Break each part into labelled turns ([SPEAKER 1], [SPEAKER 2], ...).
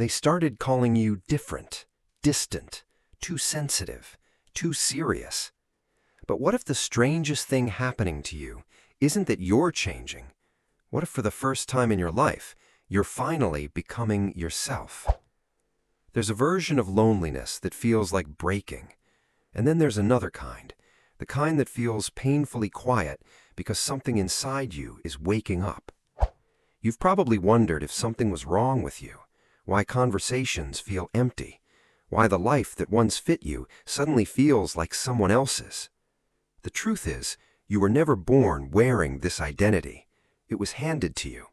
[SPEAKER 1] They started calling you different, distant, too sensitive, too serious. But what if the strangest thing happening to you isn't that you're changing? What if for the first time in your life, you're finally becoming yourself? There's a version of loneliness that feels like breaking. And then there's another kind, the kind that feels painfully quiet because something inside you is waking up. You've probably wondered if something was wrong with you, why conversations feel empty, why the life that once fit you suddenly feels like someone else's. The truth is, you were never born wearing this identity. It was handed to you.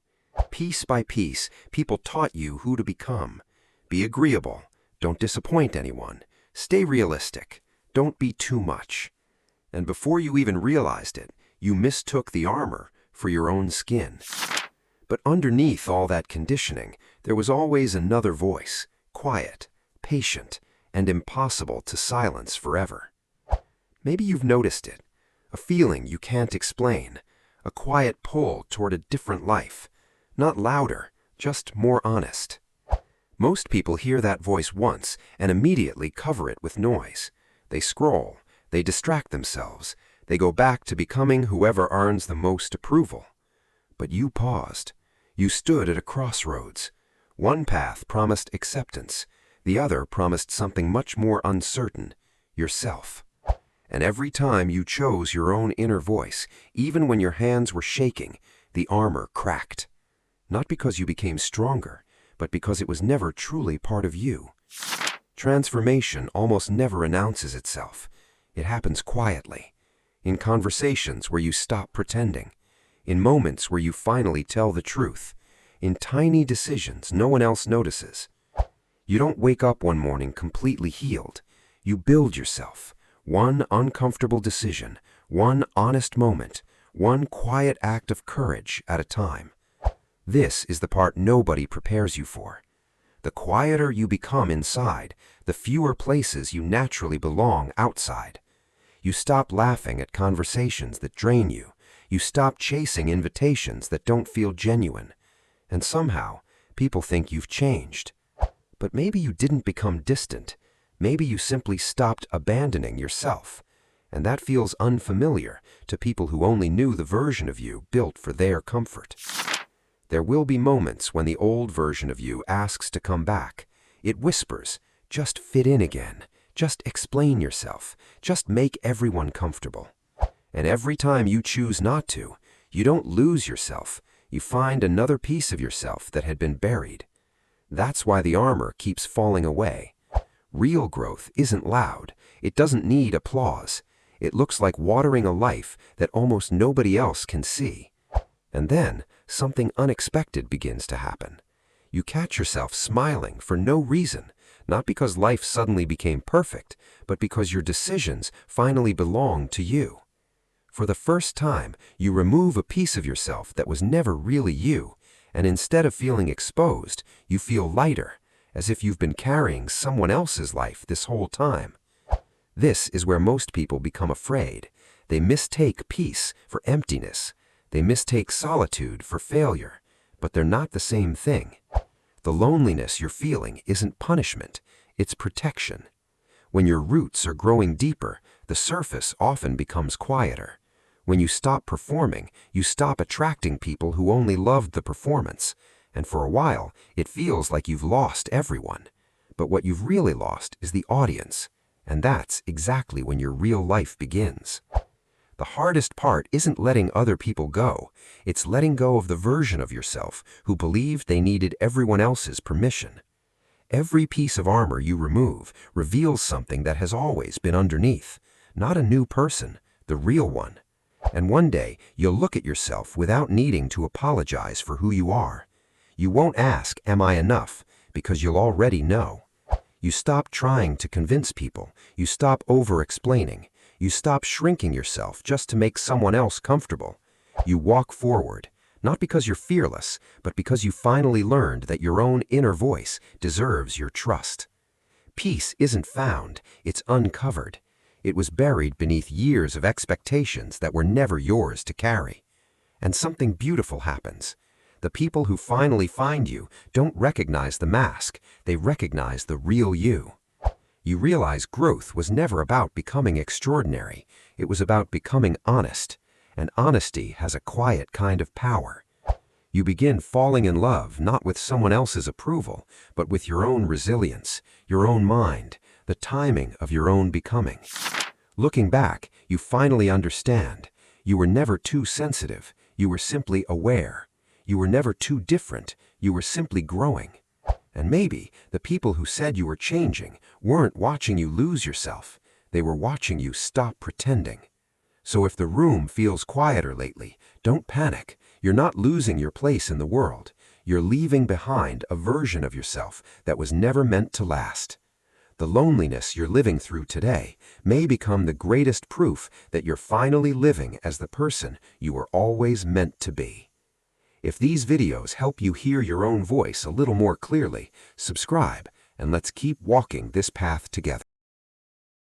[SPEAKER 1] Piece by piece, people taught you who to become. Be agreeable. Don't disappoint anyone. Stay realistic. Don't be too much. And before you even realized it, you mistook the armor for your own skin. But underneath all that conditioning, there was always another voice, quiet, patient, and impossible to silence forever. Maybe you've noticed it, a feeling you can't explain, a quiet pull toward a different life, not louder, just more honest. Most people hear that voice once and immediately cover it with noise. They scroll, they distract themselves, they go back to becoming whoever earns the most approval. But you paused. You stood at a crossroads. One path promised acceptance, the other promised something much more uncertain, yourself. And every time you chose your own inner voice, even when your hands were shaking, the armor cracked. Not because you became stronger, but because it was never truly part of you. Transformation almost never announces itself. It happens quietly, in conversations where you stop pretending, in moments where you finally tell the truth, in tiny decisions no one else notices. You don't wake up one morning completely healed. You build yourself, one uncomfortable decision, one honest moment, one quiet act of courage at a time. This is the part nobody prepares you for. The quieter you become inside, the fewer places you naturally belong outside. You stop laughing at conversations that drain you. You stop chasing invitations that don't feel genuine. And somehow, people think you've changed. But maybe you didn't become distant. Maybe you simply stopped abandoning yourself. And that feels unfamiliar to people who only knew the version of you built for their comfort. There will be moments when the old version of you asks to come back. It whispers, just fit in again. Just explain yourself. Just make everyone comfortable. And every time you choose not to, you don't lose yourself. You find another piece of yourself that had been buried. That's why the armor keeps falling away. Real growth isn't loud. It doesn't need applause. It looks like watering a life that almost nobody else can see. And then, something unexpected begins to happen. You catch yourself smiling for no reason, not because life suddenly became perfect, but because your decisions finally belong to you. For the first time, you remove a piece of yourself that was never really you, and instead of feeling exposed, you feel lighter, as if you've been carrying someone else's life this whole time. This is where most people become afraid. They mistake peace for emptiness. They mistake solitude for failure, but they're not the same thing. The loneliness you're feeling isn't punishment, it's protection. When your roots are growing deeper, the surface often becomes quieter. When you stop performing, you stop attracting people who only loved the performance, and for a while, it feels like you've lost everyone. But what you've really lost is the audience, and that's exactly when your real life begins. The hardest part isn't letting other people go, it's letting go of the version of yourself who believed they needed everyone else's permission. Every piece of armor you remove reveals something that has always been underneath, not a new person, the real one. And one day, you'll look at yourself without needing to apologize for who you are. You won't ask, "Am I enough?" because you'll already know. You stop trying to convince people. You stop over-explaining. You stop shrinking yourself just to make someone else comfortable. You walk forward, not because you're fearless, but because you finally learned that your own inner voice deserves your trust. Peace isn't found, it's uncovered. It was buried beneath years of expectations that were never yours to carry. And something beautiful happens. The people who finally find you don't recognize the mask, they recognize the real you. You realize growth was never about becoming extraordinary, it was about becoming honest, and honesty has a quiet kind of power. You begin falling in love not with someone else's approval, but with your own resilience, your own mind, the timing of your own becoming. Looking back, you finally understand. You were never too sensitive, you were simply aware. You were never too different, you were simply growing. And maybe the people who said you were changing weren't watching you lose yourself, they were watching you stop pretending. So if the room feels quieter lately, don't panic. You're not losing your place in the world. You're leaving behind a version of yourself that was never meant to last. The loneliness you're living through today may become the greatest proof that you're finally living as the person you were always meant to be. If these videos help you hear your own voice a little more clearly, subscribe and let's keep walking this path together.